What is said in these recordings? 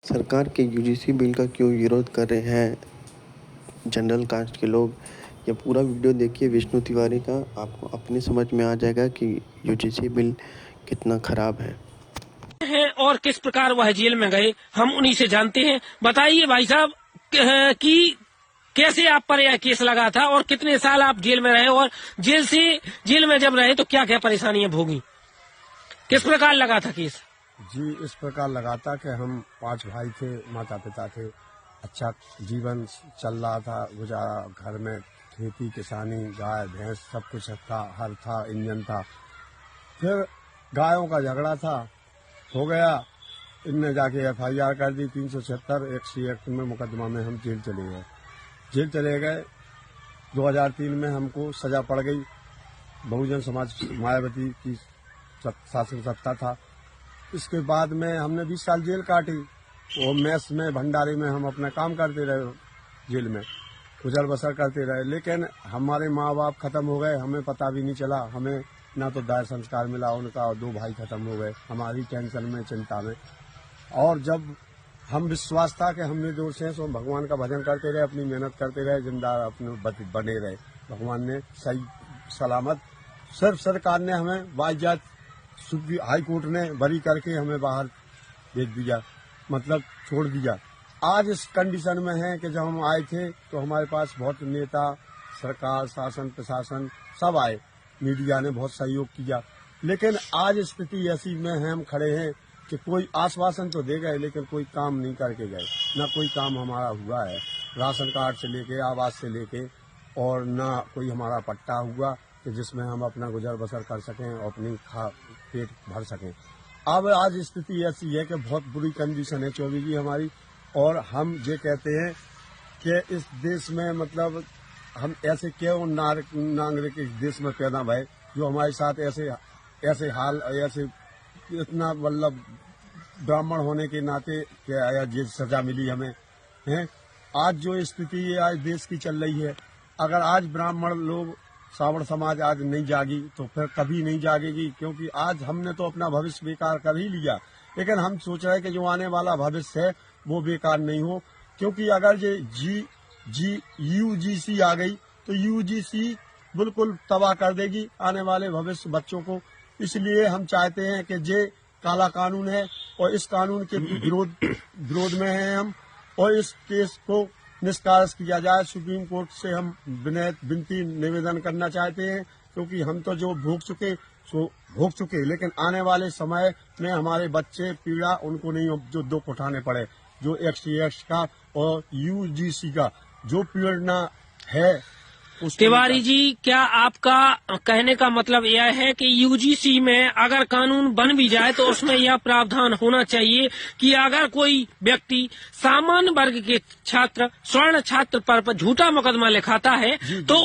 सरकार के UGC bill का क्यों विरोध कर रहे हैं जनरल कास्ट के लोग। यह पूरा वीडियो देखिए विष्णु तिवारी का, आपको अपनी समझ में आ जाएगा कि यूजीसी बिल कितना खराब है। और किस प्रकार वह जेल में गए, हम उन्हीं से जानते हैं। बताइए भाई साहब कि कैसे आप पर यह केस लगा था और कितने साल आप जेल में रहे, और जेल में जब रहे तो क्या क्या परेशानियां भोगी, किस प्रकार लगा था केस? जी, इस प्रकार लगा था कि हम 5 भाई थे, माता पिता थे, अच्छा जीवन चल रहा था, गुजारा घर में खेती किसानी गाय भैंस सब कुछ था, हल था, इंजन था। फिर गायों का झगड़ा था, हो गया, इनने जाके FIR कर दी 376 1 एक्ट में मुकदमा में हम जेल चले गए। 2003 में हमको सजा पड़ गई। बहुजन समाज मायावती की शासन सत्ता था। इसके बाद में हमने 20 साल जेल काटी। वो मेस में भंडारे में हम अपना काम करते रहे, जेल में गुजर बसर करते रहे। लेकिन हमारे माँ बाप खत्म हो गए, हमें पता भी नहीं चला। हमें ना तो दाह संस्कार मिला उनका, और 2 भाई खत्म हो गए हमारी टेंशन में, चिंता में। और जब हम विश्वास था कि हम निर्दोष हैं, तो भगवान का भजन करते रहे, अपनी मेहनत करते रहे, जिंदा अपने बने रहे। भगवान ने सही सलामत, सिर्फ सरकार ने हमें बाइजात हाई कोर्ट ने बरी करके हमें बाहर भेज दिया, मतलब छोड़ दिया। आज इस कंडीशन में है कि जब हम आए थे तो हमारे पास बहुत नेता, सरकार, शासन, प्रशासन सब आए, मीडिया ने बहुत सहयोग किया। लेकिन आज स्थिति ऐसी में है, हम खड़े हैं कि कोई आश्वासन तो दे गए लेकिन कोई काम नहीं करके गए। न कोई काम हमारा हुआ है, राशन कार्ड से लेके आवास से लेके, और न कोई हमारा पट्टा हुआ कि जिसमें हम अपना गुजर बसर कर सकें और अपनी पेट भर सकें। अब आज स्थिति ऐसी है कि बहुत बुरी कंडीशन है 24 की हमारी। और हम ये कहते हैं कि इस देश में मतलब हम ऐसे क्यों नागरिक इस देश में पैदा भय, जो हमारे साथ ऐसे हाल, ऐसे इतना मतलब ब्राह्मण होने के नाते क्या ये सजा मिली हमें है। आज जो स्थिति है आज देश की चल रही है, अगर आज ब्राह्मण लोग, सावण समाज आज नहीं जागी तो फिर कभी नहीं जागेगी, क्योंकि आज हमने तो अपना भविष्य बेकार कर ही लिया। लेकिन हम सोच रहे हैं कि जो आने वाला भविष्य है वो बेकार नहीं हो, क्योंकि अगर ये यूजीसी आ गई तो यूजीसी बिल्कुल तबाह कर देगी आने वाले भविष्य बच्चों को। इसलिए हम चाहते हैं कि ये काला कानून है और इस कानून के विरोध में हैं हम, और इस केस को निष्कासित किया जाए। सुप्रीम कोर्ट से हम विनती निवेदन करना चाहते हैं, क्योंकि हम तो जो भोग चुके, लेकिन आने वाले समय में हमारे बच्चे पीड़ा उनको नहीं जो दुख उठाने पड़े, जो XTX का और यूजीसी का जो पीड़ना है। तिवारी जी, क्या आपका कहने का मतलब यह है कि यूजीसी में अगर कानून बन भी जाए तो उसमें यह प्रावधान होना चाहिए कि अगर कोई व्यक्ति सामान्य वर्ग के छात्र, स्वर्ण छात्र पर झूठा मुकदमा लिखाता है तो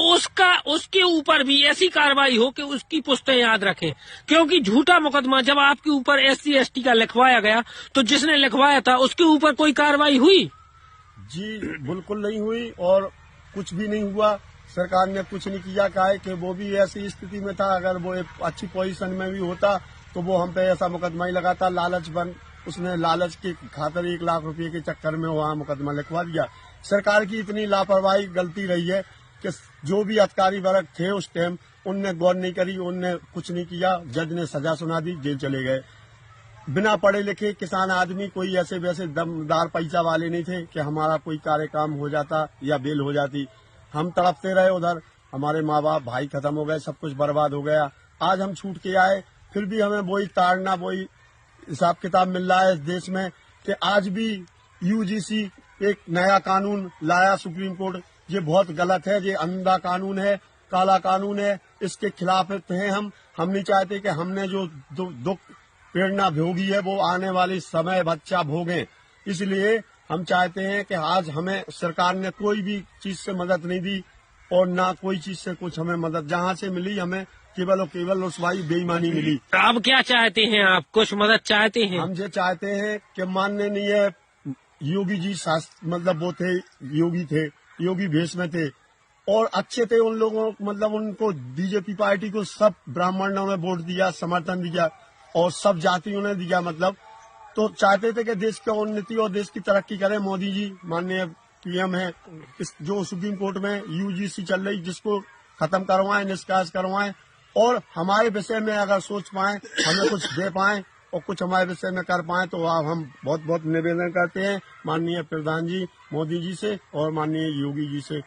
उसके ऊपर भी ऐसी कार्रवाई हो कि उसकी पुष्टें याद रखें? क्योंकि झूठा मुकदमा जब आपके ऊपर SC ST का लिखवाया गया तो जिसने लिखवाया था उसके ऊपर कोई कार्रवाई हुई? जी बिल्कुल नहीं हुई, और कुछ भी नहीं हुआ। सरकार ने कुछ नहीं किया। क्या है कि वो भी ऐसी स्थिति में था, अगर वो एक अच्छी पोजीशन में भी होता तो वो हम पे ऐसा मुकदमा ही लगाता। उसने लालच की खातिर 1 लाख रुपए के चक्कर में वहाँ मुकदमा लिखवा दिया। सरकार की इतनी लापरवाही गलती रही है कि जो भी अधिकारी वर्ग थे उस टाइम, उनने गौर नहीं करी, उनने कुछ नहीं किया। जज ने सजा सुना दी, जेल चले गए। बिना पढ़े लिखे किसान आदमी, कोई ऐसे वैसे दमदार पैसा वाले नहीं थे कि हमारा कोई कार्य काम हो जाता या बेल हो जाती। हम तड़पते रहे उधर, हमारे माँ बाप भाई खत्म हो गए, सब कुछ बर्बाद हो गया। आज हम छूट के आए, फिर भी हमें वही ताड़ना, वही हिसाब किताब मिल रहा है इस देश में कि आज भी यूजीसी एक नया कानून लाया सुप्रीम कोर्ट। ये बहुत गलत है, ये अंधा कानून है, काला कानून है, इसके खिलाफ हैं हम नहीं चाहते कि हमने जो दुख प्रेरणा भोगी है वो आने वाले समय बच्चा भोगे। इसलिए हम चाहते हैं कि आज हमें सरकार ने कोई भी चीज से मदद नहीं दी, और ना कोई चीज से कुछ हमें मदद, जहाँ से मिली हमें केवल और केवल रुसवाई बेईमानी मिली। अब क्या चाहते हैं आप? कुछ मदद चाहते हैं? हम ये चाहते हैं कि माननीय योगी जी मतलब वो थे, योगी भेष में थे और अच्छे थे। उन लोगों मतलब उनको बीजेपी पार्टी को सब ब्राह्मणों ने वोट दिया, समर्थन दिया, और सब जातियों ने दिया। मतलब तो चाहते थे कि देश की उन्नति और देश की तरक्की करें मोदी जी, माननीय पीएम है। इस जो सुप्रीम कोर्ट में यूजीसी चल रही, जिसको खत्म करवाएं, निष्कास करवाएं और हमारे विषय में अगर सोच पाएं, हमें कुछ दे पाएं और कुछ हमारे विषय में कर पाएं, तो हम बहुत बहुत निवेदन करते हैं माननीय प्रधान जी मोदी जी से और माननीय योगी जी से